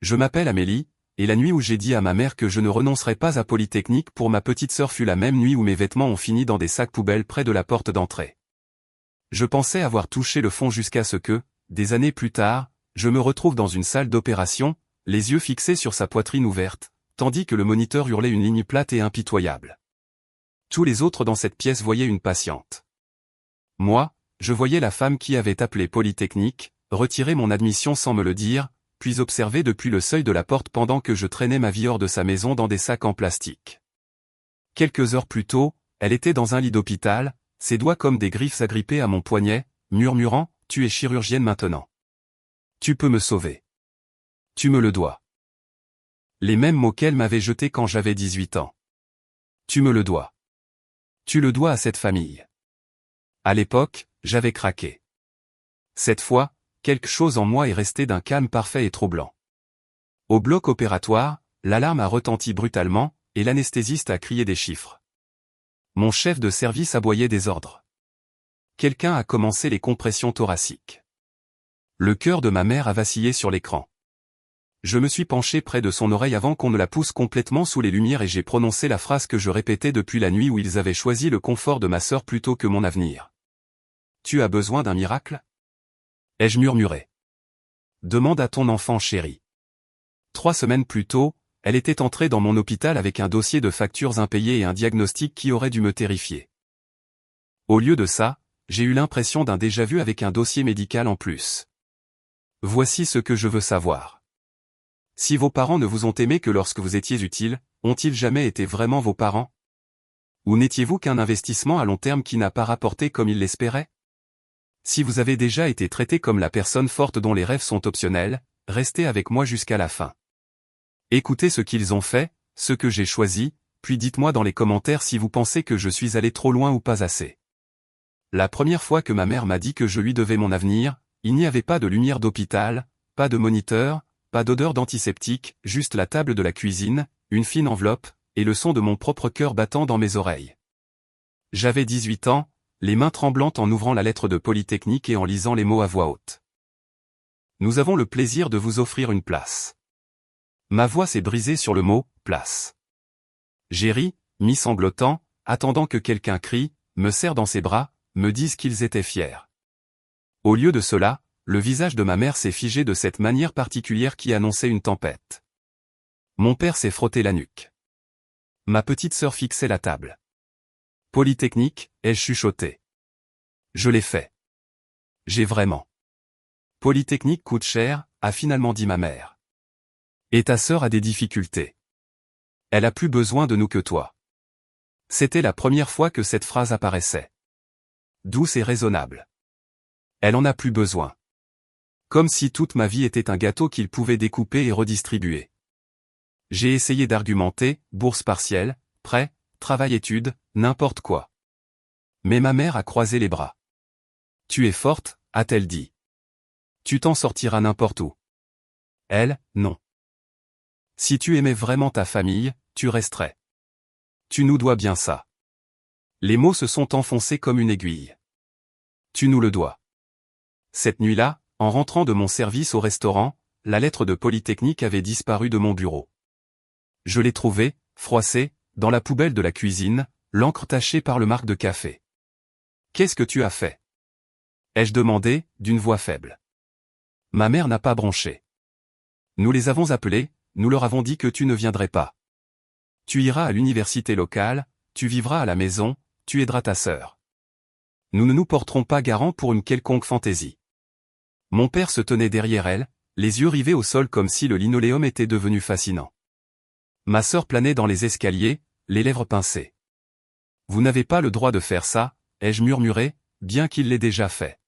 Je m'appelle Amélie, et la nuit où j'ai dit à ma mère que je ne renoncerais pas à Polytechnique pour ma petite sœur fut la même nuit où mes vêtements ont fini dans des sacs poubelles près de la porte d'entrée. Je pensais avoir touché le fond jusqu'à ce que, des années plus tard, je me retrouve dans une salle d'opération, les yeux fixés sur sa poitrine ouverte, tandis que le moniteur hurlait une ligne plate et impitoyable. Tous les autres dans cette pièce voyaient une patiente. Moi, je voyais la femme qui avait appelé Polytechnique, retirer mon admission sans me le dire, puis observer depuis le seuil de la porte pendant que je traînais ma vie hors de sa maison dans des sacs en plastique. Quelques heures plus tôt, elle était dans un lit d'hôpital, ses doigts comme des griffes agrippés à mon poignet, murmurant « Tu es chirurgienne maintenant. Tu peux me sauver. Tu me le dois. » Les mêmes mots qu'elle m'avait jetés quand j'avais 18 ans. Tu me le dois. Tu le dois à cette famille. À l'époque, j'avais craqué. Cette fois, quelque chose en moi est resté d'un calme parfait et troublant. Au bloc opératoire, l'alarme a retenti brutalement, et l'anesthésiste a crié des chiffres. Mon chef de service aboyait des ordres. Quelqu'un a commencé les compressions thoraciques. Le cœur de ma mère a vacillé sur l'écran. Je me suis penché près de son oreille avant qu'on ne la pousse complètement sous les lumières et j'ai prononcé la phrase que je répétais depuis la nuit où ils avaient choisi le confort de ma sœur plutôt que mon avenir. Tu as besoin d'un miracle ? Ai-je murmuré. Demande à ton enfant chéri. 3 semaines plus tôt, elle était entrée dans mon hôpital avec un dossier de factures impayées et un diagnostic qui aurait dû me terrifier. Au lieu de ça, j'ai eu l'impression d'un déjà-vu avec un dossier médical en plus. Voici ce que je veux savoir. Si vos parents ne vous ont aimé que lorsque vous étiez utile, ont-ils jamais été vraiment vos parents ? Ou n'étiez-vous qu'un investissement à long terme qui n'a pas rapporté comme ils l'espéraient ? Si vous avez déjà été traité comme la personne forte dont les rêves sont optionnels, restez avec moi jusqu'à la fin. Écoutez ce qu'ils ont fait, ce que j'ai choisi, puis dites-moi dans les commentaires si vous pensez que je suis allé trop loin ou pas assez. La première fois que ma mère m'a dit que je lui devais mon avenir, il n'y avait pas de lumière d'hôpital, pas de moniteur, pas d'odeur d'antiseptique, juste la table de la cuisine, une fine enveloppe, et le son de mon propre cœur battant dans mes oreilles. J'avais 18 ans, les mains tremblantes en ouvrant la lettre de Polytechnique et en lisant les mots à voix haute. Nous avons le plaisir de vous offrir une place. Ma voix s'est brisée sur le mot « place ». J'ai ri, mi-sanglotant, attendant que quelqu'un crie, me serre dans ses bras, me dise qu'ils étaient fiers. Au lieu de cela, le visage de ma mère s'est figé de cette manière particulière qui annonçait une tempête. Mon père s'est frotté la nuque. Ma petite sœur fixait la table. Polytechnique, ai-je chuchoté. Je l'ai fait. J'ai vraiment. Polytechnique coûte cher, a finalement dit ma mère. Et ta sœur a des difficultés. Elle a plus besoin de nous que toi. C'était la première fois que cette phrase apparaissait. Douce et raisonnable. Elle en a plus besoin. Comme si toute ma vie était un gâteau qu'il pouvait découper et redistribuer. J'ai essayé d'argumenter, bourse partielle, prêt, travail-études, n'importe quoi. Mais ma mère a croisé les bras. Tu es forte, a-t-elle dit. Tu t'en sortiras n'importe où. Elle, non. Si tu aimais vraiment ta famille, tu resterais. Tu nous dois bien ça. Les mots se sont enfoncés comme une aiguille. Tu nous le dois. Cette nuit-là, en rentrant de mon service au restaurant, la lettre de Polytechnique avait disparu de mon bureau. Je l'ai trouvée, froissée, dans la poubelle de la cuisine, l'encre tachée par le marc de café. Qu'est-ce que tu as fait ? Ai-je demandé, d'une voix faible. Ma mère n'a pas bronché. Nous les avons appelés, nous leur avons dit que tu ne viendrais pas. Tu iras à l'université locale, tu vivras à la maison, tu aideras ta sœur. Nous ne nous porterons pas garant pour une quelconque fantaisie. Mon père se tenait derrière elle, les yeux rivés au sol comme si le linoléum était devenu fascinant. Ma sœur planait dans les escaliers, les lèvres pincées. Vous n'avez pas le droit de faire ça, ai-je murmuré, bien qu'il l'ait déjà fait.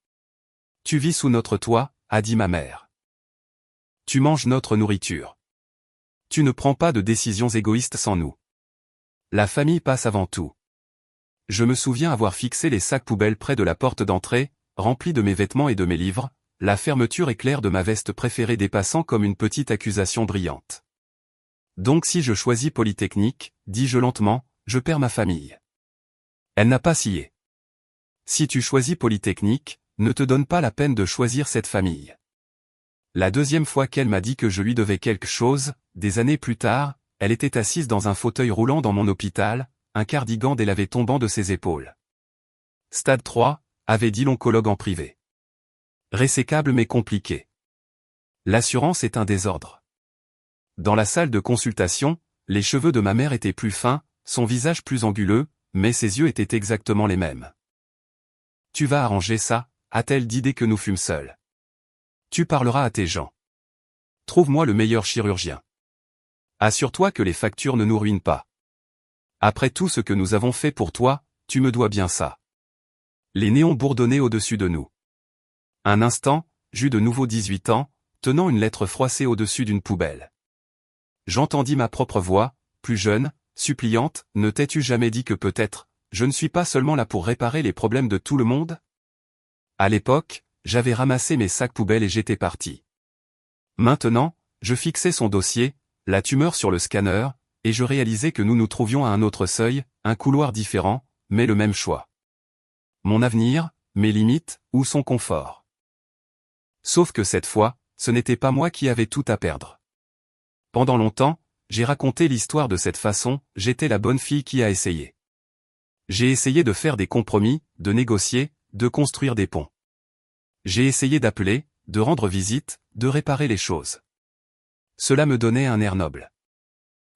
Tu vis sous notre toit, a dit ma mère. Tu manges notre nourriture. Tu ne prends pas de décisions égoïstes sans nous. La famille passe avant tout. Je me souviens avoir fixé les sacs poubelles près de la porte d'entrée, remplis de mes vêtements et de mes livres, la fermeture éclair de ma veste préférée dépassant comme une petite accusation brillante. Donc si je choisis Polytechnique, dis-je lentement, je perds ma famille. Elle n'a pas scié. Si tu choisis Polytechnique, ne te donne pas la peine de choisir cette famille. La deuxième fois qu'elle m'a dit que je lui devais quelque chose, des années plus tard, elle était assise dans un fauteuil roulant dans mon hôpital, un cardigan délavé tombant de ses épaules. Stade 3, avait dit l'oncologue en privé. Résécable mais compliqué. L'assurance est un désordre. Dans la salle de consultation, les cheveux de ma mère étaient plus fins, son visage plus anguleux, mais ses yeux étaient exactement les mêmes. Tu vas arranger ça, a-t-elle dit dès que nous fûmes seuls. Tu parleras à tes gens. Trouve-moi le meilleur chirurgien. Assure-toi que les factures ne nous ruinent pas. Après tout ce que nous avons fait pour toi, tu me dois bien ça. Les néons bourdonnaient au-dessus de nous. Un instant, j'eus de nouveau 18 ans, tenant une lettre froissée au-dessus d'une poubelle. J'entendis ma propre voix, plus jeune, suppliante, ne t'es-tu jamais dit que peut-être, je ne suis pas seulement là pour réparer les problèmes de tout le monde? À l'époque, j'avais ramassé mes sacs poubelles et j'étais parti. Maintenant, je fixais son dossier, la tumeur sur le scanner, et je réalisais que nous nous trouvions à un autre seuil, un couloir différent, mais le même choix. Mon avenir, mes limites, ou son confort. Sauf que cette fois, ce n'était pas moi qui avais tout à perdre. Pendant longtemps, j'ai raconté l'histoire de cette façon, j'étais la bonne fille qui a essayé. J'ai essayé de faire des compromis, de négocier, de construire des ponts. J'ai essayé d'appeler, de rendre visite, de réparer les choses. Cela me donnait un air noble.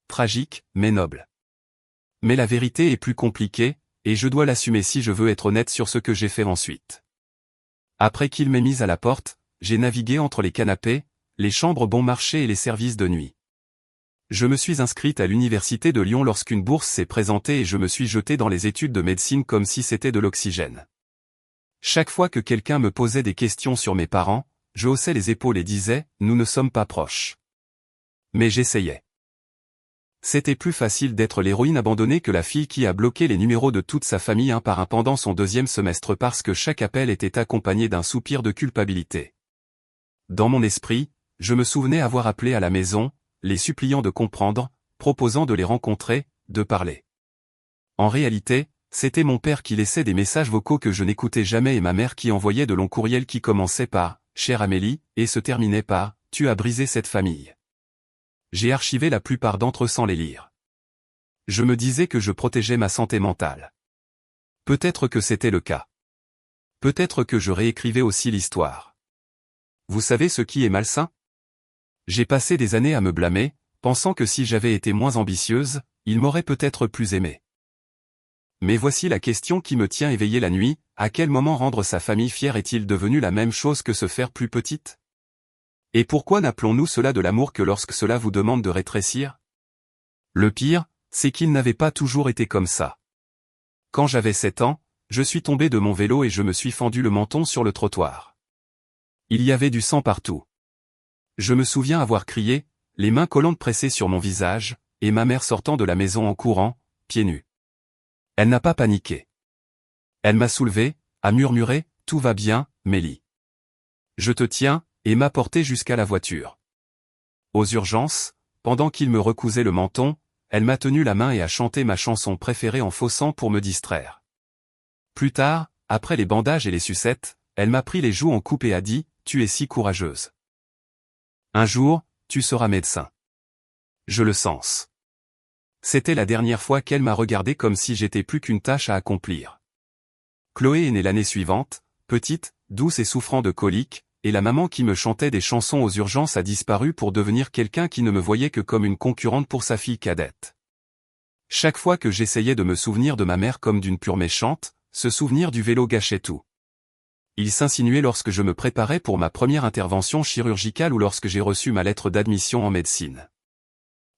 Tragique, mais noble. Mais la vérité est plus compliquée, et je dois l'assumer si je veux être honnête sur ce que j'ai fait ensuite. Après qu'il m'ait mise à la porte, j'ai navigué entre les canapés, les chambres bon marché et les services de nuit. Je me suis inscrite à l'université de Lyon lorsqu'une bourse s'est présentée et je me suis jeté dans les études de médecine comme si c'était de l'oxygène. Chaque fois que quelqu'un me posait des questions sur mes parents, je haussais les épaules et disais, nous ne sommes pas proches. Mais j'essayais. C'était plus facile d'être l'héroïne abandonnée que la fille qui a bloqué les numéros de toute sa famille un par un pendant son deuxième semestre parce que chaque appel était accompagné d'un soupir de culpabilité. Dans mon esprit, je me souvenais avoir appelé à la maison, les suppliant de comprendre, proposant de les rencontrer, de parler. En réalité, c'était mon père qui laissait des messages vocaux que je n'écoutais jamais et ma mère qui envoyait de longs courriels qui commençaient par « Chère Amélie » et se terminaient par « Tu as brisé cette famille ». J'ai archivé la plupart d'entre eux sans les lire. Je me disais que je protégeais ma santé mentale. Peut-être que c'était le cas. Peut-être que je réécrivais aussi l'histoire. Vous savez ce qui est malsain? J'ai passé des années à me blâmer, pensant que si j'avais été moins ambitieuse, il m'aurait peut-être plus aimé. Mais voici la question qui me tient éveillé la nuit, à quel moment rendre sa famille fière est-il devenu la même chose que se faire plus petite? Et pourquoi n'appelons-nous cela de l'amour que lorsque cela vous demande de rétrécir? Le pire, c'est qu'il n'avait pas toujours été comme ça. Quand j'avais 7 ans, je suis tombé de mon vélo et je me suis fendu le menton sur le trottoir. Il y avait du sang partout. Je me souviens avoir crié, les mains collantes pressées sur mon visage, et ma mère sortant de la maison en courant, pieds nus. Elle n'a pas paniqué. Elle m'a soulevé, a murmuré, « Tout va bien, Mélie. Je te tiens », et m'a porté jusqu'à la voiture. Aux urgences, pendant qu'il me recousait le menton, elle m'a tenu la main et a chanté ma chanson préférée en faussant pour me distraire. Plus tard, après les bandages et les sucettes, elle m'a pris les joues en coupe et a dit, « Tu es si courageuse. Un jour, tu seras médecin. » Je le sens. C'était la dernière fois qu'elle m'a regardé comme si j'étais plus qu'une tâche à accomplir. Chloé est née l'année suivante, petite, douce et souffrant de coliques, et la maman qui me chantait des chansons aux urgences a disparu pour devenir quelqu'un qui ne me voyait que comme une concurrente pour sa fille cadette. Chaque fois que j'essayais de me souvenir de ma mère comme d'une pure méchante, ce souvenir du vélo gâchait tout. Il s'insinuait lorsque je me préparais pour ma première intervention chirurgicale ou lorsque j'ai reçu ma lettre d'admission en médecine.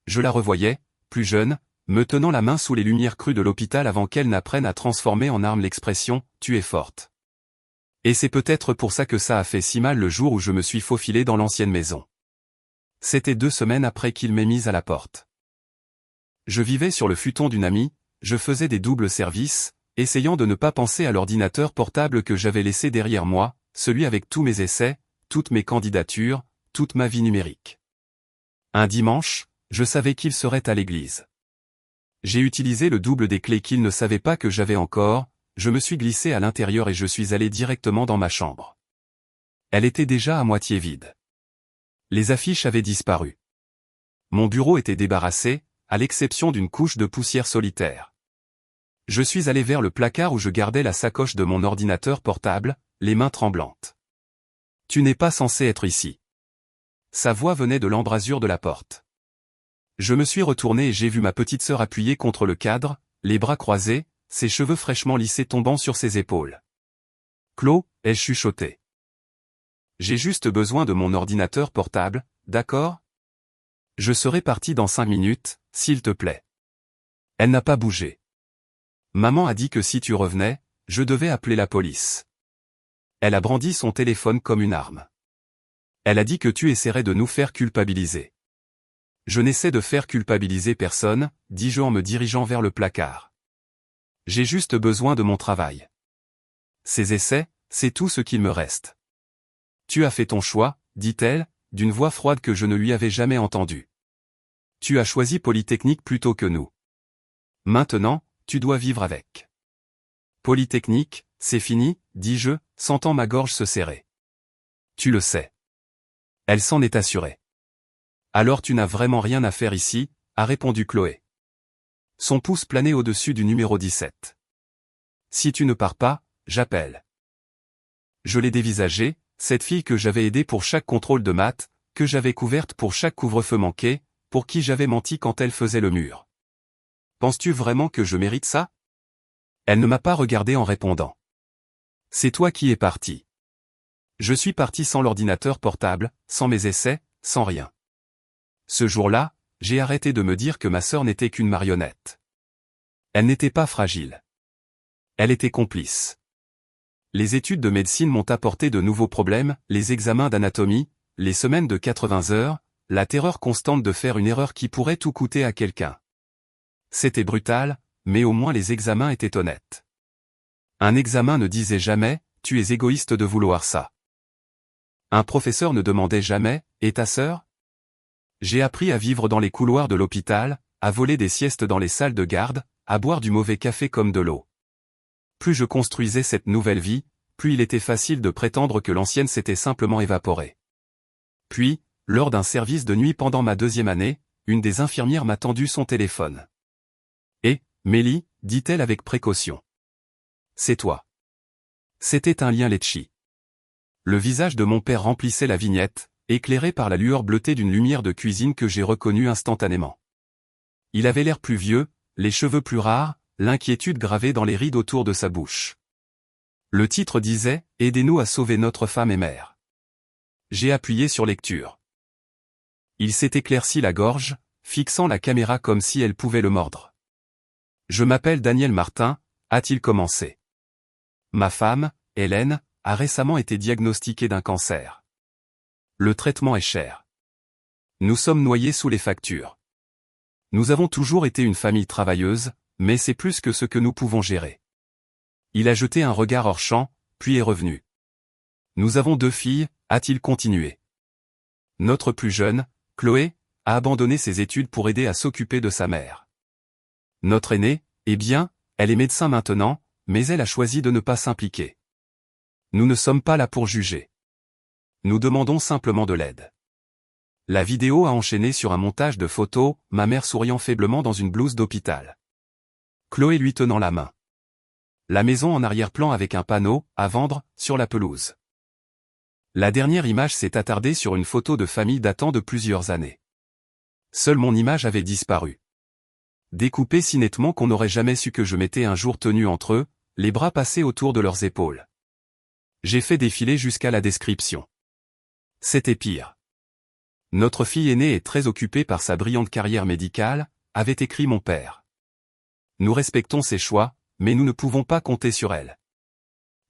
Je la revoyais, plus jeune, me tenant la main sous les lumières crues de l'hôpital avant qu'elle n'apprenne à transformer en arme l'expression « Tu es forte ». Et c'est peut-être pour ça que ça a fait si mal le jour où je me suis faufilé dans l'ancienne maison. C'était 2 semaines après qu'il m'ait mise à la porte. Je vivais sur le futon d'une amie, je faisais des doubles services, essayant de ne pas penser à l'ordinateur portable que j'avais laissé derrière moi, celui avec tous mes essais, toutes mes candidatures, toute ma vie numérique. Un dimanche, je savais qu'il serait à l'église. J'ai utilisé le double des clés qu'il ne savait pas que j'avais encore. Je me suis glissé à l'intérieur et je suis allé directement dans ma chambre. Elle était déjà à moitié vide. Les affiches avaient disparu. Mon bureau était débarrassé, à l'exception d'une couche de poussière solitaire. Je suis allé vers le placard où je gardais la sacoche de mon ordinateur portable, les mains tremblantes. « Tu n'es pas censé être ici. » Sa voix venait de l'embrasure de la porte. Je me suis retourné et j'ai vu ma petite sœur appuyée contre le cadre, les bras croisés, ses cheveux fraîchement lissés tombant sur ses épaules. « Chloé, ai-je chuchoté. J'ai juste besoin de mon ordinateur portable, d'accord ? Je serai parti dans 5 minutes, s'il te plaît. » Elle n'a pas bougé. Maman a dit que si tu revenais, je devais appeler la police. Elle a brandi son téléphone comme une arme. Elle a dit que tu essaierais de nous faire culpabiliser. Je n'essaie de faire culpabiliser personne, dis-je en me dirigeant vers le placard. J'ai juste besoin de mon travail. Ces essais, c'est tout ce qu'il me reste. Tu as fait ton choix, dit-elle, d'une voix froide que je ne lui avais jamais entendue. Tu as choisi Polytechnique plutôt que nous. Maintenant, tu dois vivre avec. Polytechnique, c'est fini, dis-je, sentant ma gorge se serrer. Tu le sais. Elle s'en est assurée. Alors tu n'as vraiment rien à faire ici, a répondu Chloé. Son pouce planait au-dessus du numéro 17. Si tu ne pars pas, j'appelle. Je l'ai dévisagée, cette fille que j'avais aidée pour chaque contrôle de maths, que j'avais couverte pour chaque couvre-feu manqué, pour qui j'avais menti quand elle faisait le mur. Penses-tu vraiment que je mérite ça ? Elle ne m'a pas regardé en répondant. C'est toi qui es parti. Je suis parti sans l'ordinateur portable, sans mes essais, sans rien. Ce jour-là, j'ai arrêté de me dire que ma sœur n'était qu'une marionnette. Elle n'était pas fragile. Elle était complice. Les études de médecine m'ont apporté de nouveaux problèmes, les examens d'anatomie, les semaines de 80 heures, la terreur constante de faire une erreur qui pourrait tout coûter à quelqu'un. C'était brutal, mais au moins les examens étaient honnêtes. Un examen ne disait jamais, tu es égoïste de vouloir ça. Un professeur ne demandait jamais, et ta sœur ? J'ai appris à vivre dans les couloirs de l'hôpital, à voler des siestes dans les salles de garde, à boire du mauvais café comme de l'eau. Plus je construisais cette nouvelle vie, plus il était facile de prétendre que l'ancienne s'était simplement évaporée. Puis, lors d'un service de nuit pendant ma 2e année, une des infirmières m'a tendu son téléphone. Et, Mélie, dit-elle avec précaution. C'est toi. C'était un lien Litchi. Le visage de mon père remplissait la vignette, éclairé par la lueur bleutée d'une lumière de cuisine que j'ai reconnue instantanément. Il avait l'air plus vieux, les cheveux plus rares, l'inquiétude gravée dans les rides autour de sa bouche. Le titre disait « Aidez-nous à sauver notre femme et mère ». J'ai appuyé sur lecture. Il s'est éclairci la gorge, fixant la caméra comme si elle pouvait le mordre. « Je m'appelle Daniel Martin », a-t-il commencé. Ma femme, Hélène, a récemment été diagnostiquée d'un cancer. Le traitement est cher. Nous sommes noyés sous les factures. Nous avons toujours été une famille travailleuse, mais c'est plus que ce que nous pouvons gérer. Il a jeté un regard hors champ, puis est revenu. Nous avons 2 filles, a-t-il continué. Notre plus jeune, Chloé, a abandonné ses études pour aider à s'occuper de sa mère. Notre aînée, eh bien, elle est médecin maintenant, mais elle a choisi de ne pas s'impliquer. Nous ne sommes pas là pour juger. Nous demandons simplement de l'aide. La vidéo a enchaîné sur un montage de photos, ma mère souriant faiblement dans une blouse d'hôpital. Chloé lui tenant la main. La maison en arrière-plan avec un panneau, à vendre, sur la pelouse. La dernière image s'est attardée sur une photo de famille datant de plusieurs années. Seule mon image avait disparu. Découpée si nettement qu'on n'aurait jamais su que je m'étais un jour tenu entre eux, les bras passés autour de leurs épaules. J'ai fait défiler jusqu'à la description. C'était pire. Notre fille aînée est très occupée par sa brillante carrière médicale, avait écrit mon père. Nous respectons ses choix, mais nous ne pouvons pas compter sur elle.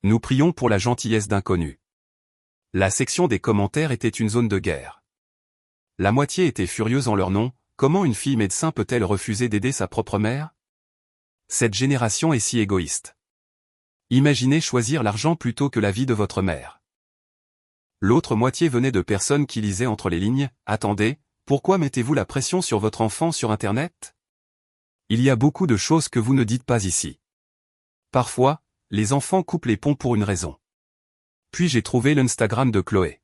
Nous prions pour la gentillesse d'inconnus. La section des commentaires était une zone de guerre. La moitié était furieuse en leur nom, comment une fille médecin peut-elle refuser d'aider sa propre mère ? Cette génération est si égoïste. Imaginez choisir l'argent plutôt que la vie de votre mère. L'autre moitié venait de personnes qui lisaient entre les lignes, « Attendez, pourquoi mettez-vous la pression sur votre enfant sur Internet ? Il y a beaucoup de choses que vous ne dites pas ici. Parfois, les enfants coupent les ponts pour une raison. » Puis j'ai trouvé l'Instagram de Chloé.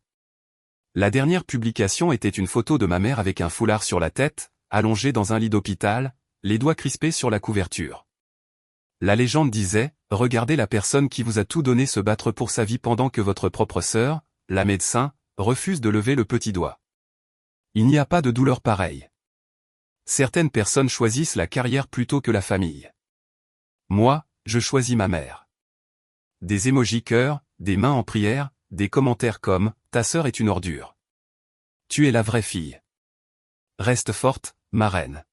La dernière publication était une photo de ma mère avec un foulard sur la tête, allongée dans un lit d'hôpital, les doigts crispés sur la couverture. La légende disait, regardez la personne qui vous a tout donné se battre pour sa vie pendant que votre propre sœur, la médecin, refuse de lever le petit doigt. Il n'y a pas de douleur pareille. Certaines personnes choisissent la carrière plutôt que la famille. Moi, je choisis ma mère. Des émojis cœur, des mains en prière, des commentaires comme « Ta sœur est une ordure. Tu es la vraie fille. Reste forte, ma reine. »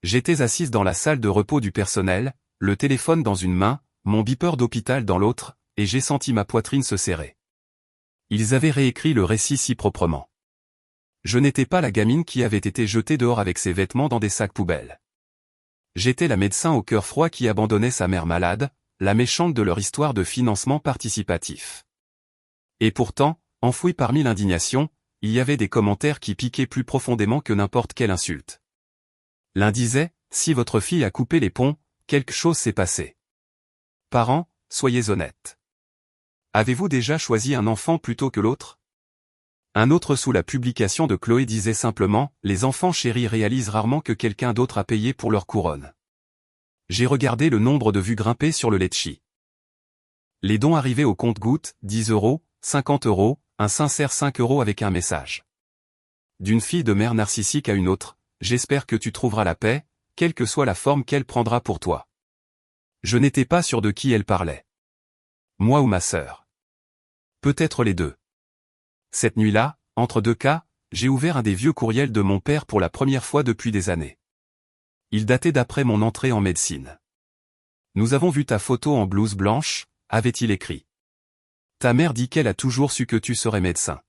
J'étais assise dans la salle de repos du personnel, le téléphone dans une main, mon beeper d'hôpital dans l'autre, et j'ai senti ma poitrine se serrer. Ils avaient réécrit le récit si proprement. Je n'étais pas la gamine qui avait été jetée dehors avec ses vêtements dans des sacs poubelles. J'étais la médecin au cœur froid qui abandonnait sa mère malade, la méchante de leur histoire de financement participatif. Et pourtant, enfoui parmi l'indignation, il y avait des commentaires qui piquaient plus profondément que n'importe quelle insulte. L'un disait, si votre fille a coupé les ponts, quelque chose s'est passé. Parents, soyez honnêtes. Avez-vous déjà choisi un enfant plutôt que l'autre? Un autre sous la publication de Chloé disait simplement, les enfants chéris réalisent rarement que quelqu'un d'autre a payé pour leur couronne. J'ai regardé le nombre de vues grimper sur le Litchi. Les dons arrivaient au compte-gouttes, 10 €, 50 €, un sincère 5 € avec un message. D'une fille de mère narcissique à une autre, j'espère que tu trouveras la paix, quelle que soit la forme qu'elle prendra pour toi. Je n'étais pas sûr de qui elle parlait. Moi ou ma sœur. Peut-être les deux. Cette nuit-là, entre deux cas, j'ai ouvert un des vieux courriels de mon père pour la première fois depuis des années. Il datait d'après mon entrée en médecine. Nous avons vu ta photo en blouse blanche, avait-il écrit. Ta mère dit qu'elle a toujours su que tu serais médecin.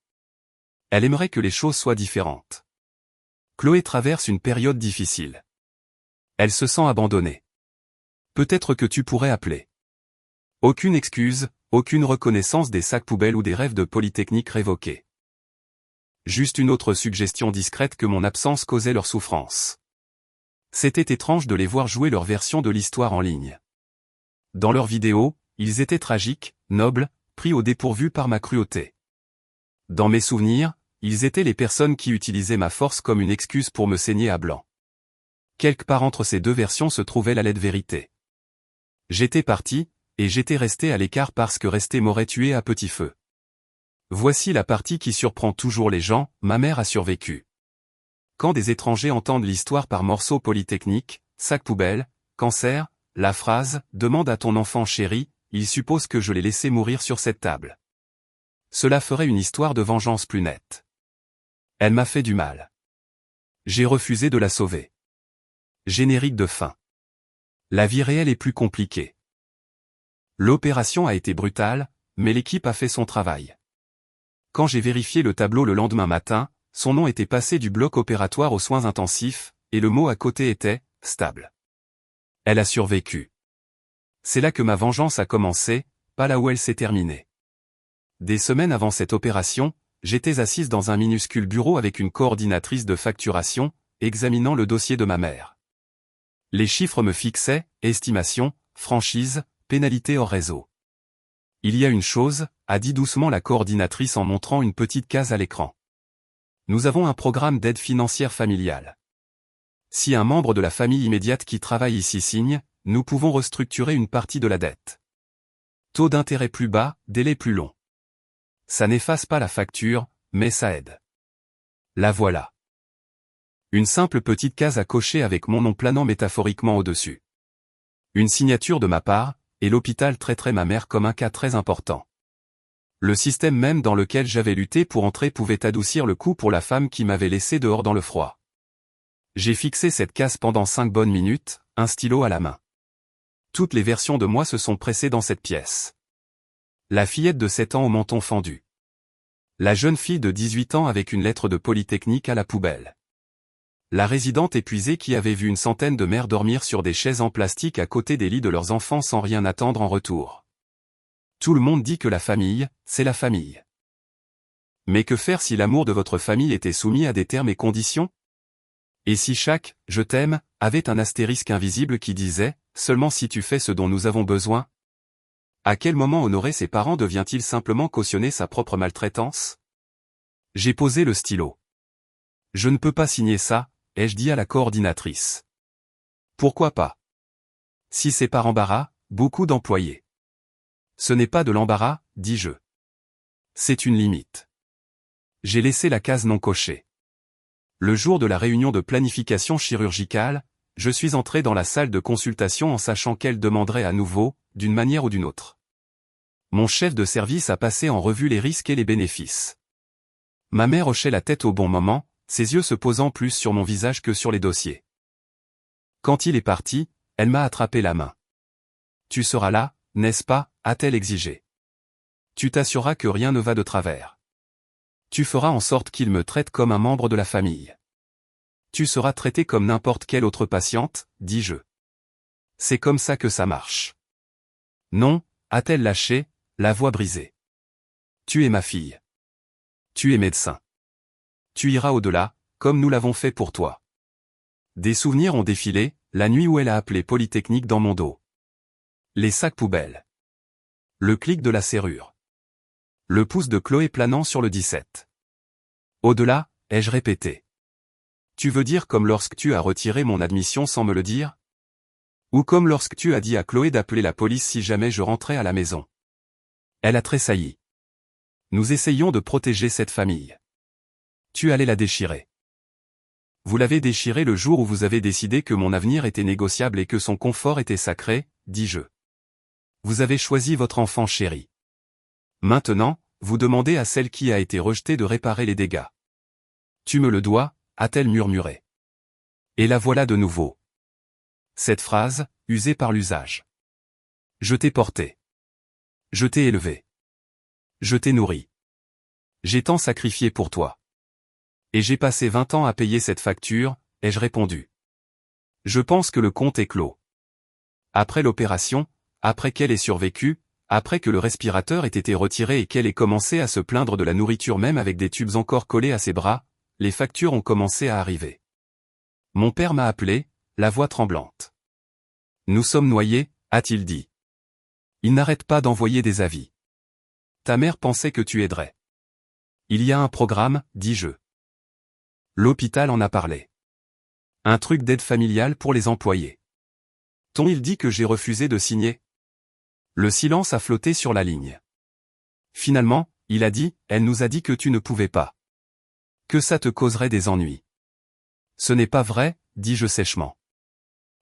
Elle aimerait que les choses soient différentes. Chloé traverse une période difficile. Elle se sent abandonnée. Peut-être que tu pourrais appeler. Aucune excuse, aucune reconnaissance des sacs poubelles ou des rêves de Polytechnique révoqués. Juste une autre suggestion discrète que mon absence causait leur souffrance. C'était étrange de les voir jouer leur version de l'histoire en ligne. Dans leurs vidéos, ils étaient tragiques, nobles, pris au dépourvu par ma cruauté. Dans mes souvenirs, ils étaient les personnes qui utilisaient ma force comme une excuse pour me saigner à blanc. Quelque part entre ces deux versions se trouvait la laide vérité. J'étais parti, et j'étais resté à l'écart parce que rester m'aurait tué à petit feu. Voici la partie qui surprend toujours les gens, ma mère a survécu. Quand des étrangers entendent l'histoire par morceaux Polytechnique, sac poubelle, cancer, la phrase « demande à ton enfant chéri », ils supposent que je l'ai laissé mourir sur cette table. Cela ferait une histoire de vengeance plus nette. Elle m'a fait du mal. J'ai refusé de la sauver. Générique de fin. La vie réelle est plus compliquée. L'opération a été brutale, mais l'équipe a fait son travail. Quand j'ai vérifié le tableau le lendemain matin, son nom était passé du bloc opératoire aux soins intensifs, et le mot à côté était « stable ». Elle a survécu. C'est là que ma vengeance a commencé, pas là où elle s'est terminée. Des semaines avant cette opération, j'étais assise dans un minuscule bureau avec une coordinatrice de facturation, examinant le dossier de ma mère. Les chiffres me fixaient, estimation, franchise, pénalité hors réseau. Il y a une chose, a dit doucement la coordinatrice en montrant une petite case à l'écran. Nous avons un programme d'aide financière familiale. Si un membre de la famille immédiate qui travaille ici signe, nous pouvons restructurer une partie de la dette. Taux d'intérêt plus bas, délai plus long. Ça n'efface pas la facture, mais ça aide. La voilà. Une simple petite case à cocher avec mon nom planant métaphoriquement au-dessus. Une signature de ma part, et l'hôpital traiterait ma mère comme un cas très important. Le système même dans lequel j'avais lutté pour entrer pouvait adoucir le coup pour la femme qui m'avait laissé dehors dans le froid. J'ai fixé cette case pendant 5 bonnes minutes, un stylo à la main. Toutes les versions de moi se sont pressées dans cette pièce. La fillette de 7 ans au menton fendu. La jeune fille de 18 ans avec une lettre de Polytechnique à la poubelle. La résidente épuisée qui avait vu une centaine de mères dormir sur des chaises en plastique à côté des lits de leurs enfants sans rien attendre en retour. Tout le monde dit que la famille, c'est la famille. Mais que faire si l'amour de votre famille était soumis à des termes et conditions? Et si chaque « je t'aime » avait un astérisque invisible qui disait « seulement si tu fais ce dont nous avons besoin ». À quel moment honorer ses parents devient-il simplement cautionner sa propre maltraitance? J'ai posé le stylo. Je ne peux pas signer ça, ai-je dit à la coordinatrice. Pourquoi pas? Si c'est par embarras, beaucoup d'employés. Ce n'est pas de l'embarras, dis-je. C'est une limite. J'ai laissé la case non cochée. Le jour de la réunion de planification chirurgicale, je suis entré dans la salle de consultation en sachant qu'elle demanderait à nouveau, d'une manière ou d'une autre. Mon chef de service a passé en revue les risques et les bénéfices. Ma mère hochait la tête au bon moment, ses yeux se posant plus sur mon visage que sur les dossiers. Quand il est parti, elle m'a attrapé la main. Tu seras là, n'est-ce pas, a-t-elle exigé. Tu t'assureras que rien ne va de travers. Tu feras en sorte qu'il me traite comme un membre de la famille. Tu seras traité comme n'importe quelle autre patiente, dis-je. C'est comme ça que ça marche. Non, a-t-elle lâché, la voix brisée. Tu es ma fille. Tu es médecin. Tu iras au-delà, comme nous l'avons fait pour toi. Des souvenirs ont défilé, la nuit où elle a appelé Polytechnique dans mon dos. Les sacs poubelles. Le clic de la serrure. Le pouce de Chloé planant sur le 17. Au-delà, ai-je répété. Tu veux dire comme lorsque tu as retiré mon admission sans me le dire? Ou comme lorsque tu as dit à Chloé d'appeler la police si jamais je rentrais à la maison? Elle a tressailli. Nous essayions de protéger cette famille. Tu allais la déchirer. Vous l'avez déchirée le jour où vous avez décidé que mon avenir était négociable et que son confort était sacré, dis-je. Vous avez choisi votre enfant chéri. Maintenant, vous demandez à celle qui a été rejetée de réparer les dégâts. Tu me le dois, a-t-elle murmuré. Et la voilà de nouveau. Cette phrase, usée par l'usage. Je t'ai porté. Je t'ai élevé. Je t'ai nourri. J'ai tant sacrifié pour toi. Et j'ai passé 20 ans à payer cette facture, ai-je répondu. Je pense que le compte est clos. Après l'opération, après qu'elle ait survécu, après que le respirateur ait été retiré et qu'elle ait commencé à se plaindre de la nourriture même avec des tubes encore collés à ses bras, les factures ont commencé à arriver. Mon père m'a appelé, la voix tremblante. Nous sommes noyés, a-t-il dit. Il n'arrête pas d'envoyer des avis. Ta mère pensait que tu aiderais. Il y a un programme, dis-je. L'hôpital en a parlé. Un truc d'aide familiale pour les employés. Il dit que j'ai refusé de signer. Le silence a flotté sur la ligne. Finalement, il a dit, elle nous a dit que tu ne pouvais pas. Que ça te causerait des ennuis. Ce n'est pas vrai, dis-je sèchement.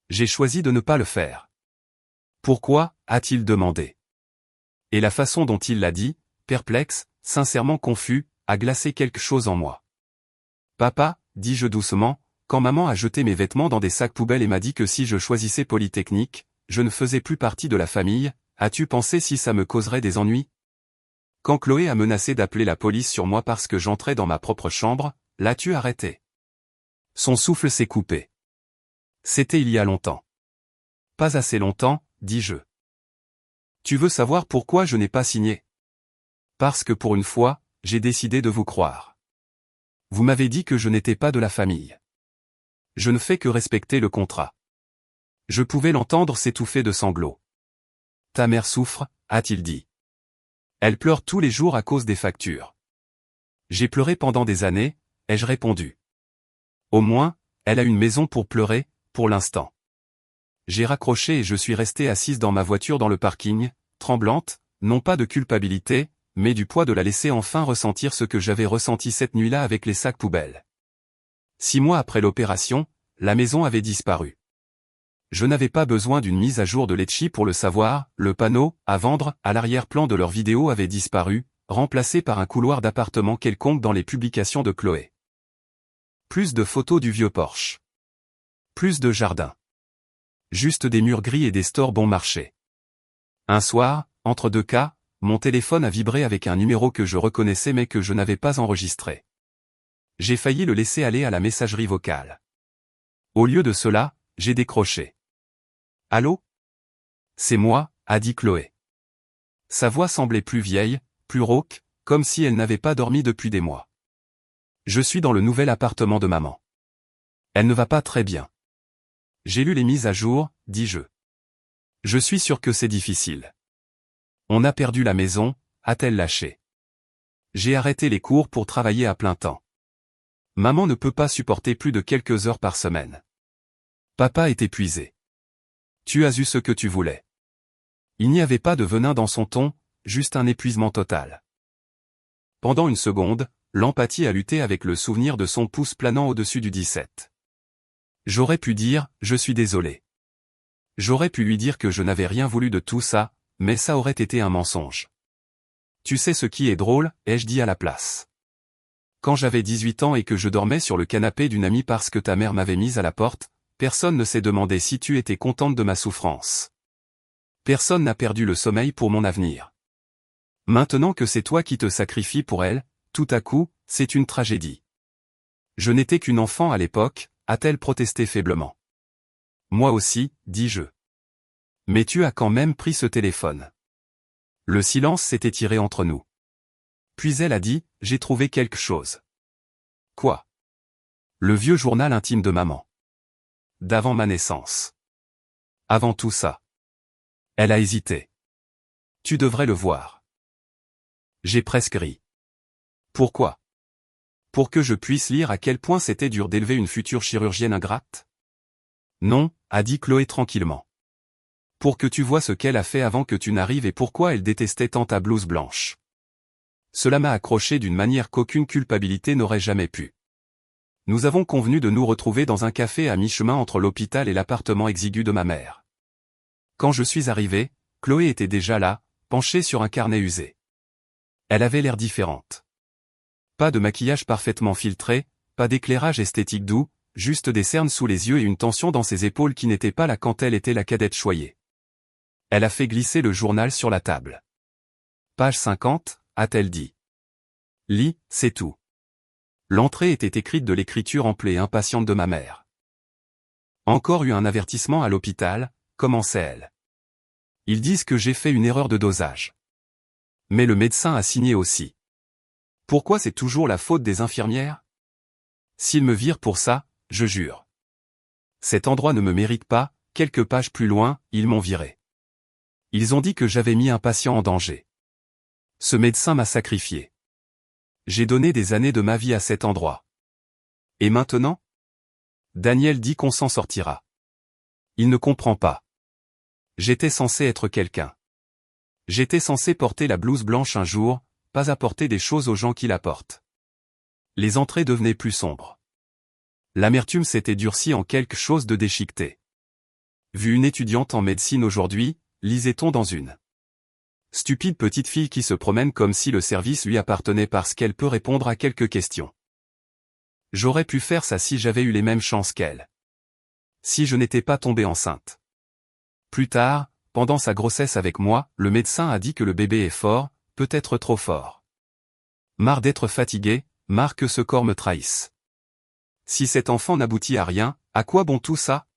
J'ai choisi de ne pas le faire. Pourquoi, a-t-il demandé. Et la façon dont il l'a dit, perplexe, sincèrement confus, a glacé quelque chose en moi. Papa, dis-je doucement, quand maman a jeté mes vêtements dans des sacs poubelles et m'a dit que si je choisissais Polytechnique, je ne faisais plus partie de la famille, as-tu pensé si ça me causerait des ennuis? Quand Chloé a menacé d'appeler la police sur moi parce que j'entrais dans ma propre chambre, l'as-tu arrêté? Son souffle s'est coupé. C'était il y a longtemps. Pas assez longtemps, dis-je. Tu veux savoir pourquoi je n'ai pas signé? Parce que pour une fois, j'ai décidé de vous croire. Vous m'avez dit que je n'étais pas de la famille. Je ne fais que respecter le contrat. Je pouvais l'entendre s'étouffer de sanglots. Ta mère souffre, a-t-il dit. Elle pleure tous les jours à cause des factures. J'ai pleuré pendant des années, ai-je répondu. Au moins, elle a une maison pour pleurer, pour l'instant. J'ai raccroché et je suis restée assise dans ma voiture dans le parking, tremblante, non pas de culpabilité, mais du poids de la laisser enfin ressentir ce que j'avais ressenti cette nuit-là avec les sacs poubelles. 6 mois après l'opération, la maison avait disparu. Je n'avais pas besoin d'une mise à jour de Letchi pour le savoir, le panneau, à vendre, à l'arrière-plan de leur vidéo avait disparu, remplacé par un couloir d'appartement quelconque dans les publications de Chloé. Plus de photos du vieux Porsche. Plus de jardin. Juste des murs gris et des stores bon marché. Un soir, entre deux cas, mon téléphone a vibré avec un numéro que je reconnaissais mais que je n'avais pas enregistré. J'ai failli le laisser aller à la messagerie vocale. Au lieu de cela, j'ai décroché. Allô? C'est moi, a dit Chloé. Sa voix semblait plus vieille, plus rauque, comme si elle n'avait pas dormi depuis des mois. Je suis dans le nouvel appartement de maman. Elle ne va pas très bien. J'ai lu les mises à jour, dis-je. Je suis sûr que c'est difficile. On a perdu la maison, a-t-elle lâché. J'ai arrêté les cours pour travailler à plein temps. Maman ne peut pas supporter plus de quelques heures par semaine. Papa est épuisé. Tu as eu ce que tu voulais. Il n'y avait pas de venin dans son ton, juste un épuisement total. Pendant une seconde, l'empathie a lutté avec le souvenir de son pouce planant au-dessus du 17. J'aurais pu dire, je suis désolé. J'aurais pu lui dire que je n'avais rien voulu de tout ça, mais ça aurait été un mensonge. Tu sais ce qui est drôle, ai-je dit à la place. Quand j'avais 18 ans et que je dormais sur le canapé d'une amie parce que ta mère m'avait mise à la porte, personne ne s'est demandé si tu étais contente de ma souffrance. Personne n'a perdu le sommeil pour mon avenir. Maintenant que c'est toi qui te sacrifies pour elle, tout à coup, c'est une tragédie. Je n'étais qu'une enfant à l'époque, a-t-elle protesté faiblement. Moi aussi, dis-je. Mais tu as quand même pris ce téléphone. Le silence s'est étiré entre nous. Puis elle a dit, j'ai trouvé quelque chose. Quoi? Le vieux journal intime de maman. D'avant ma naissance. Avant tout ça. Elle a hésité. Tu devrais le voir. J'ai presque ri. Pourquoi? Pour que je puisse lire à quel point c'était dur d'élever une future chirurgienne ingrate? Non, a dit Chloé tranquillement. Pour que tu vois ce qu'elle a fait avant que tu n'arrives et pourquoi elle détestait tant ta blouse blanche. Cela m'a accroché d'une manière qu'aucune culpabilité n'aurait jamais pu. Nous avons convenu de nous retrouver dans un café à mi-chemin entre l'hôpital et l'appartement exigu de ma mère. Quand je suis arrivé, Chloé était déjà là, penchée sur un carnet usé. Elle avait l'air différente. Pas de maquillage parfaitement filtré, pas d'éclairage esthétique doux, juste des cernes sous les yeux et une tension dans ses épaules qui n'était pas là quand elle était la cadette choyée. Elle a fait glisser le journal sur la table. Page 50, a-t-elle dit. Lis, c'est tout. L'entrée était écrite de l'écriture ample et impatiente de ma mère. Encore eu un avertissement à l'hôpital, commençait-elle. Ils disent que j'ai fait une erreur de dosage. Mais le médecin a signé aussi. Pourquoi c'est toujours la faute des infirmières? S'ils me virent pour ça, je jure. Cet endroit ne me mérite pas, quelques pages plus loin, ils m'ont viré. Ils ont dit que j'avais mis un patient en danger. Ce médecin m'a sacrifié. J'ai donné des années de ma vie à cet endroit. Et maintenant? Daniel dit qu'on s'en sortira. Il ne comprend pas. J'étais censé être quelqu'un. J'étais censé porter la blouse blanche un jour, pas apporter des choses aux gens qui la portent. Les entrées devenaient plus sombres. L'amertume s'était durcie en quelque chose de déchiqueté. Vu une étudiante en médecine aujourd'hui, lisait-on dans une stupide petite fille qui se promène comme si le service lui appartenait parce qu'elle peut répondre à quelques questions. J'aurais pu faire ça si j'avais eu les mêmes chances qu'elle. Si je n'étais pas tombée enceinte. Plus tard, pendant sa grossesse avec moi, le médecin a dit que le bébé est fort, peut-être trop fort. Marre d'être fatigué, marre que ce corps me trahisse. Si cet enfant n'aboutit à rien, à quoi bon tout ça?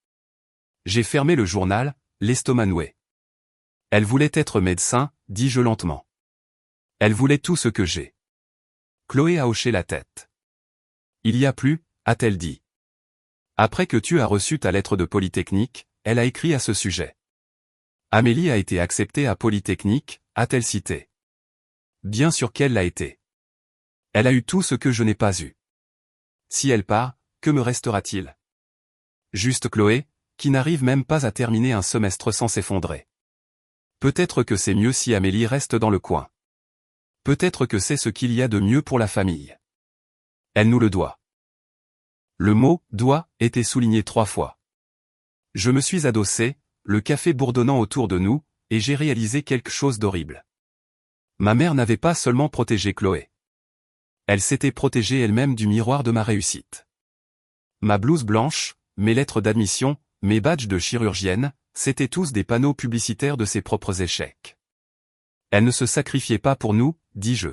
J'ai fermé le journal, l'estomac noué. Elle voulait être médecin, dis-je lentement. Elle voulait tout ce que j'ai. Chloé a hoché la tête. Il y a plus, a-t-elle dit. Après que tu as reçu ta lettre de Polytechnique, elle a écrit à ce sujet. Amélie a été acceptée à Polytechnique, a-t-elle cité. Bien sûr qu'elle l'a été. Elle a eu tout ce que je n'ai pas eu. Si elle part, que me restera-t-il? Juste Chloé, qui n'arrive même pas à terminer un semestre sans s'effondrer. Peut-être que c'est mieux si Amélie reste dans le coin. Peut-être que c'est ce qu'il y a de mieux pour la famille. Elle nous le doit. Le mot « doit » était souligné 3 fois. Je me suis adossé, le café bourdonnant autour de nous, et j'ai réalisé quelque chose d'horrible. Ma mère n'avait pas seulement protégé Chloé. Elle s'était protégée elle-même du miroir de ma réussite. Ma blouse blanche, mes lettres d'admission, mes badges de chirurgienne, c'étaient tous des panneaux publicitaires de ses propres échecs. Elle ne se sacrifiait pas pour nous, dis-je.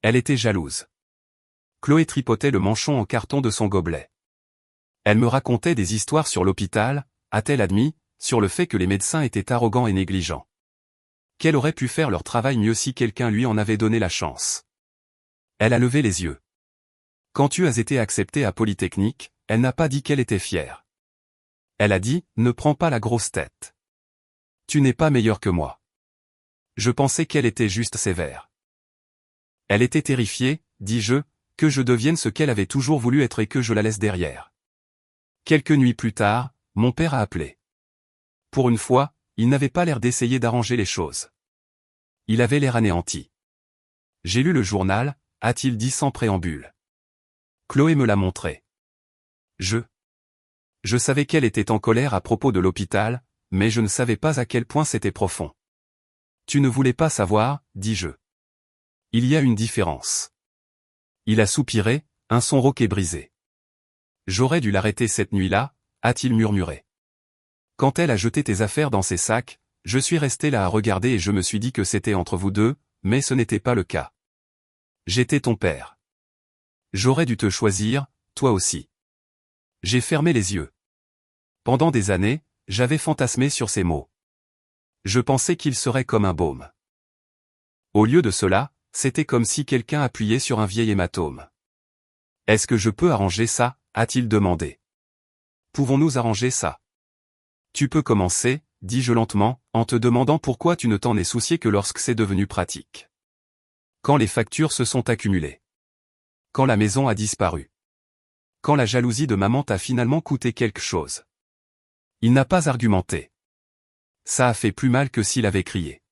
Elle était jalouse. Chloé tripotait le manchon en carton de son gobelet. Elle me racontait des histoires sur l'hôpital, a-t-elle admis, sur le fait que les médecins étaient arrogants et négligents. Qu'elle aurait pu faire leur travail mieux si quelqu'un lui en avait donné la chance. Elle a levé les yeux. Quand tu as été acceptée à Polytechnique, elle n'a pas dit qu'elle était fière. Elle a dit, ne prends pas la grosse tête. Tu n'es pas meilleur que moi. Je pensais qu'elle était juste sévère. Elle était terrifiée, dis-je, que je devienne ce qu'elle avait toujours voulu être et que je la laisse derrière. Quelques nuits plus tard, mon père a appelé. Pour une fois, il n'avait pas l'air d'essayer d'arranger les choses. Il avait l'air anéanti. J'ai lu le journal, a-t-il dit sans préambule. Chloé me l'a montré. Je savais qu'elle était en colère à propos de l'hôpital, mais je ne savais pas à quel point c'était profond. Tu ne voulais pas savoir, dis-je. Il y a une différence. Il a soupiré, un son rauque et brisé. J'aurais dû l'arrêter cette nuit-là, a-t-il murmuré. Quand elle a jeté tes affaires dans ses sacs, je suis resté là à regarder et je me suis dit que c'était entre vous deux, mais ce n'était pas le cas. J'étais ton père. J'aurais dû te choisir, toi aussi. J'ai fermé les yeux. Pendant des années, j'avais fantasmé sur ces mots. Je pensais qu'ils seraient comme un baume. Au lieu de cela, c'était comme si quelqu'un appuyait sur un vieil hématome. Est-ce que je peux arranger ça, a-t-il demandé. Pouvons-nous arranger ça? Tu peux commencer, dis-je lentement, en te demandant pourquoi tu ne t'en es soucié que lorsque c'est devenu pratique. Quand les factures se sont accumulées. Quand la maison a disparu. Quand la jalousie de maman t'a finalement coûté quelque chose. Il n'a pas argumenté. Ça a fait plus mal que s'il avait crié.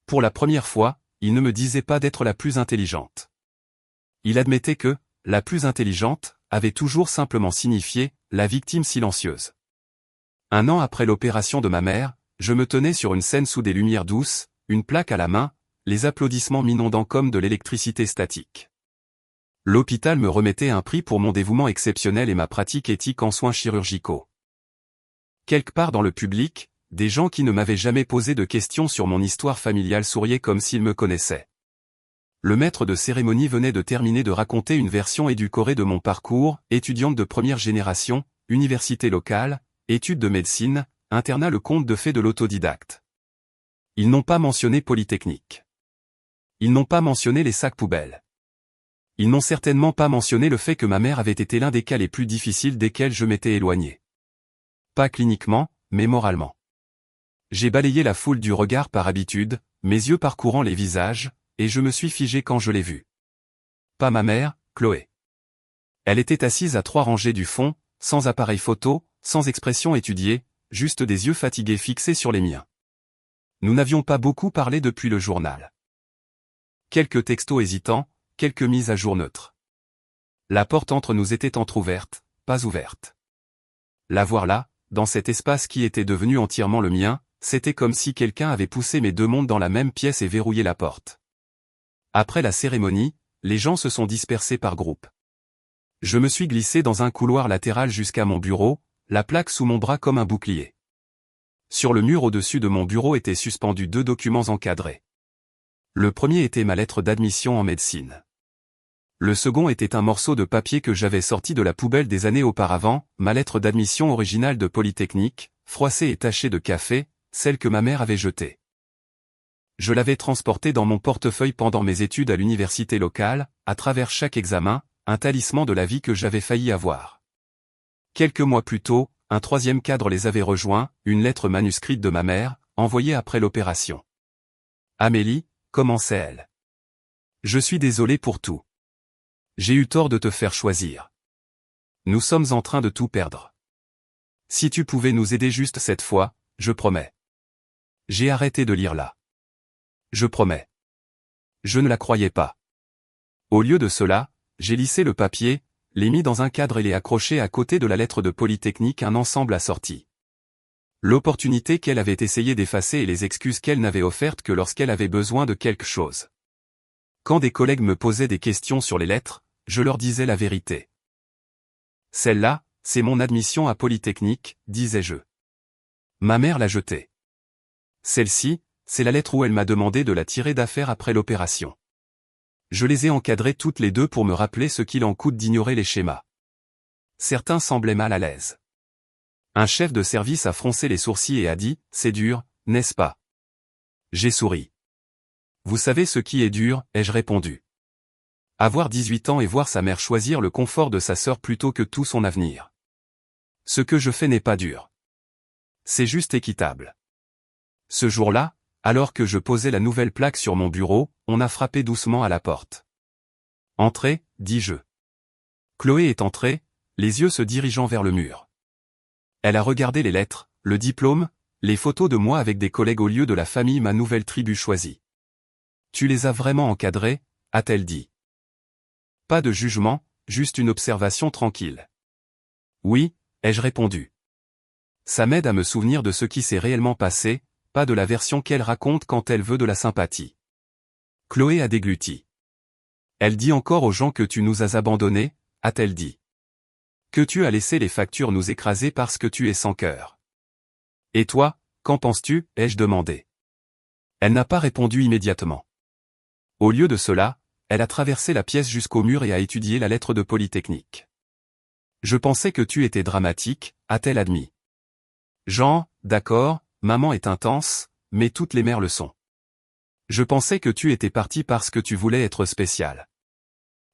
Pour la première fois, il ne me disait pas d'être la plus intelligente. Il admettait que, la plus intelligente, avait toujours simplement signifié, la victime silencieuse. 1 an après l'opération de ma mère, je me tenais sur une scène sous des lumières douces, une plaque à la main, les applaudissements m'inondant comme de l'électricité statique. L'hôpital me remettait un prix pour mon dévouement exceptionnel et ma pratique éthique en soins chirurgicaux. Quelque part dans le public, des gens qui ne m'avaient jamais posé de questions sur mon histoire familiale souriaient comme s'ils me connaissaient. Le maître de cérémonie venait de terminer de raconter une version édulcorée de mon parcours, étudiante de première génération, université locale, études de médecine, internat, le conte de fées de l'autodidacte. Ils n'ont pas mentionné Polytechnique. Ils n'ont pas mentionné les sacs poubelles. Ils n'ont certainement pas mentionné le fait que ma mère avait été l'un des cas les plus difficiles desquels je m'étais éloigné. Pas cliniquement, mais moralement. J'ai balayé la foule du regard par habitude, mes yeux parcourant les visages, et je me suis figé quand je l'ai vue. Pas ma mère, Chloé. Elle était assise à 3 rangées du fond, sans appareil photo, sans expression étudiée, juste des yeux fatigués fixés sur les miens. Nous n'avions pas beaucoup parlé depuis le journal. Quelques textos hésitants, quelques mises à jour neutres. La porte entre nous était entr'ouverte, pas ouverte. La voir là, dans cet espace qui était devenu entièrement le mien, c'était comme si quelqu'un avait poussé mes 2 mondes dans la même pièce et verrouillé la porte. Après la cérémonie, les gens se sont dispersés par groupes. Je me suis glissé dans un couloir latéral jusqu'à mon bureau, la plaque sous mon bras comme un bouclier. Sur le mur au-dessus de mon bureau étaient suspendus 2 documents encadrés. Le premier était ma lettre d'admission en médecine. Le second était un morceau de papier que j'avais sorti de la poubelle des années auparavant, ma lettre d'admission originale de Polytechnique, froissée et tachée de café, celle que ma mère avait jetée. Je l'avais transportée dans mon portefeuille pendant mes études à l'université locale, à travers chaque examen, un talisman de la vie que j'avais failli avoir. Quelques mois plus tôt, un 3e cadre les avait rejoints, une lettre manuscrite de ma mère, envoyée après l'opération. Amélie, commençait-elle. Je suis désolé pour tout. J'ai eu tort de te faire choisir. Nous sommes en train de tout perdre. Si tu pouvais nous aider juste cette fois, je promets. J'ai arrêté de lire là. Je promets. Je ne la croyais pas. Au lieu de cela, j'ai lissé le papier, l'ai mis dans un cadre et l'ai accroché à côté de la lettre de Polytechnique, un ensemble assorti. L'opportunité qu'elle avait essayé d'effacer et les excuses qu'elle n'avait offertes que lorsqu'elle avait besoin de quelque chose. Quand des collègues me posaient des questions sur les lettres, je leur disais la vérité. Celle-là, c'est mon admission à Polytechnique, disais-je. Ma mère l'a jetée. Celle-ci, c'est la lettre où elle m'a demandé de la tirer d'affaire après l'opération. Je les ai encadrées toutes les 2 pour me rappeler ce qu'il en coûte d'ignorer les schémas. Certains semblaient mal à l'aise. Un chef de service a froncé les sourcils et a dit, « C'est dur, n'est-ce pas ?» J'ai souri. « Vous savez ce qui est dur ?» ai-je répondu. Avoir 18 ans et voir sa mère choisir le confort de sa sœur plutôt que tout son avenir. Ce que je fais n'est pas dur. C'est juste équitable. Ce jour-là, alors que je posais la nouvelle plaque sur mon bureau, on a frappé doucement à la porte. « Entrez » dis-je. Chloé est entrée, les yeux se dirigeant vers le mur. Elle a regardé les lettres, le diplôme, les photos de moi avec des collègues au lieu de la famille ma nouvelle tribu choisie. « Tu les as vraiment encadrés ?» a-t-elle dit. Pas de jugement, juste une observation tranquille. Oui, ai-je répondu. Ça m'aide à me souvenir de ce qui s'est réellement passé, pas de la version qu'elle raconte quand elle veut de la sympathie. Chloé a dégluti. Elle dit encore aux gens que tu nous as abandonnés, a-t-elle dit. Que tu as laissé les factures nous écraser parce que tu es sans cœur. Et toi, qu'en penses-tu, ai-je demandé. Elle n'a pas répondu immédiatement. Au lieu de cela, elle a traversé la pièce jusqu'au mur et a étudié la lettre de Polytechnique. Je pensais que tu étais dramatique, a-t-elle admis. Jean, d'accord, maman est intense, mais toutes les mères le sont. Je pensais que tu étais parti parce que tu voulais être spécial.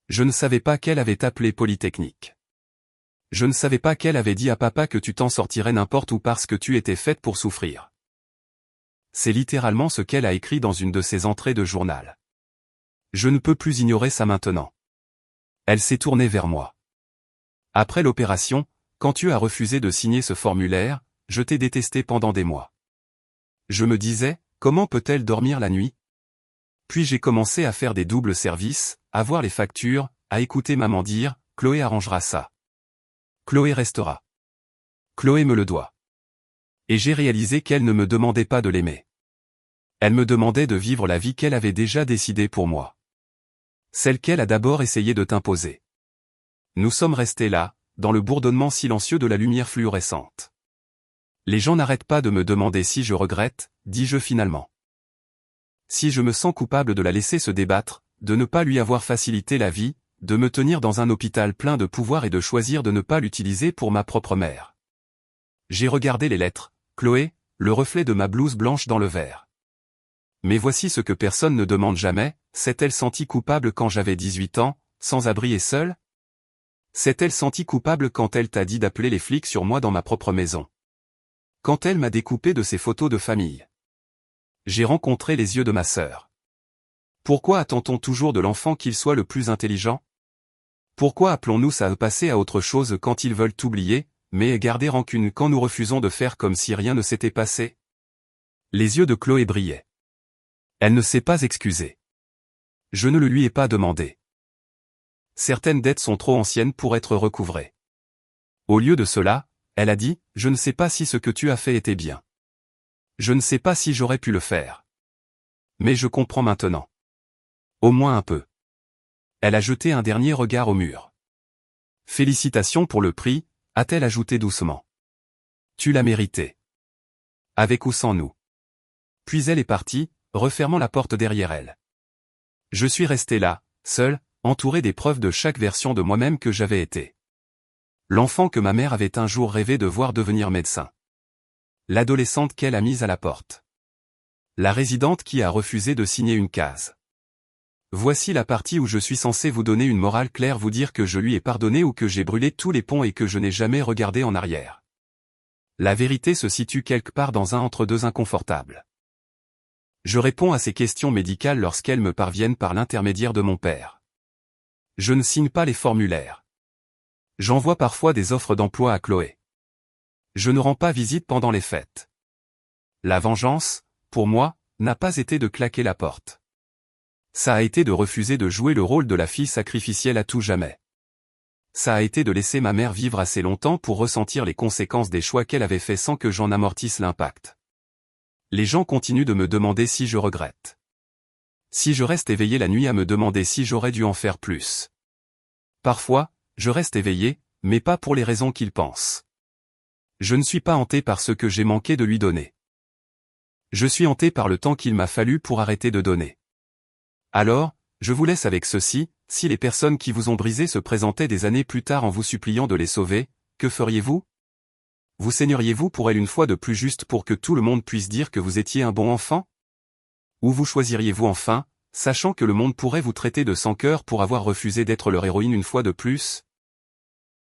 Je ne savais pas qu'elle avait appelé Polytechnique. Je ne savais pas qu'elle avait dit à papa que tu t'en sortirais n'importe où parce que tu étais faite pour souffrir. C'est littéralement ce qu'elle a écrit dans une de ses entrées de journal. Je ne peux plus ignorer ça maintenant. Elle s'est tournée vers moi. Après l'opération, quand tu as refusé de signer ce formulaire, je t'ai détesté pendant des mois. Je me disais, comment peut-elle dormir la nuit? Puis j'ai commencé à faire des doubles services, à voir les factures, à écouter maman dire, Chloé arrangera ça. Chloé restera. Chloé me le doit. Et j'ai réalisé qu'elle ne me demandait pas de l'aimer. Elle me demandait de vivre la vie qu'elle avait déjà décidée pour moi. Celle qu'elle a d'abord essayé de t'imposer. Nous sommes restés là, dans le bourdonnement silencieux de la lumière fluorescente. Les gens n'arrêtent pas de me demander si je regrette, dis-je finalement. Si je me sens coupable de la laisser se débattre, de ne pas lui avoir facilité la vie, de me tenir dans un hôpital plein de pouvoir et de choisir de ne pas l'utiliser pour ma propre mère. J'ai regardé les lettres, Chloé, le reflet de ma blouse blanche dans le verre. Mais voici ce que personne ne demande jamais, s'est-elle sentie coupable quand j'avais 18 ans, sans abri et seule? S'est-elle sentie coupable quand elle t'a dit d'appeler les flics sur moi dans ma propre maison? Quand elle m'a découpé de ses photos de famille? J'ai rencontré les yeux de ma sœur. Pourquoi attend-on toujours de l'enfant qu'il soit le plus intelligent? Pourquoi appelons-nous ça à passer à autre chose quand ils veulent oublier, mais garder rancune quand nous refusons de faire comme si rien ne s'était passé? Les yeux de Chloé brillaient. Elle ne s'est pas excusée. Je ne le lui ai pas demandé. Certaines dettes sont trop anciennes pour être recouvrées. Au lieu de cela, elle a dit, je ne sais pas si ce que tu as fait était bien. Je ne sais pas si j'aurais pu le faire. Mais je comprends maintenant. Au moins un peu. Elle a jeté un dernier regard au mur. Félicitations pour le prix, a-t-elle ajouté doucement. Tu l'as mérité. Avec ou sans nous. Puis elle est partie, refermant la porte derrière elle. Je suis resté là, seul, entouré des preuves de chaque version de moi-même que j'avais été. L'enfant que ma mère avait un jour rêvé de voir devenir médecin. L'adolescente qu'elle a mise à la porte. La résidente qui a refusé de signer une case. Voici la partie où je suis censé vous donner une morale claire, vous dire que je lui ai pardonné ou que j'ai brûlé tous les ponts et que je n'ai jamais regardé en arrière. La vérité se situe quelque part dans un entre-deux inconfortable. Je réponds à ces questions médicales lorsqu'elles me parviennent par l'intermédiaire de mon père. Je ne signe pas les formulaires. J'envoie parfois des offres d'emploi à Chloé. Je ne rends pas visite pendant les fêtes. La vengeance, pour moi, n'a pas été de claquer la porte. Ça a été de refuser de jouer le rôle de la fille sacrificielle à tout jamais. Ça a été de laisser ma mère vivre assez longtemps pour ressentir les conséquences des choix qu'elle avait faits sans que j'en amortisse l'impact. Les gens continuent de me demander si je regrette. Si je reste éveillé la nuit à me demander si j'aurais dû en faire plus. Parfois, je reste éveillé, mais pas pour les raisons qu'ils pensent. Je ne suis pas hanté par ce que j'ai manqué de lui donner. Je suis hanté par le temps qu'il m'a fallu pour arrêter de donner. Alors, je vous laisse avec ceci, si les personnes qui vous ont brisé se présentaient des années plus tard en vous suppliant de les sauver, que feriez-vous? Vous saigneriez-vous pour elle une fois de plus juste pour que tout le monde puisse dire que vous étiez un bon enfant? Ou vous choisiriez-vous enfin, sachant que le monde pourrait vous traiter de sans cœur pour avoir refusé d'être leur héroïne une fois de plus?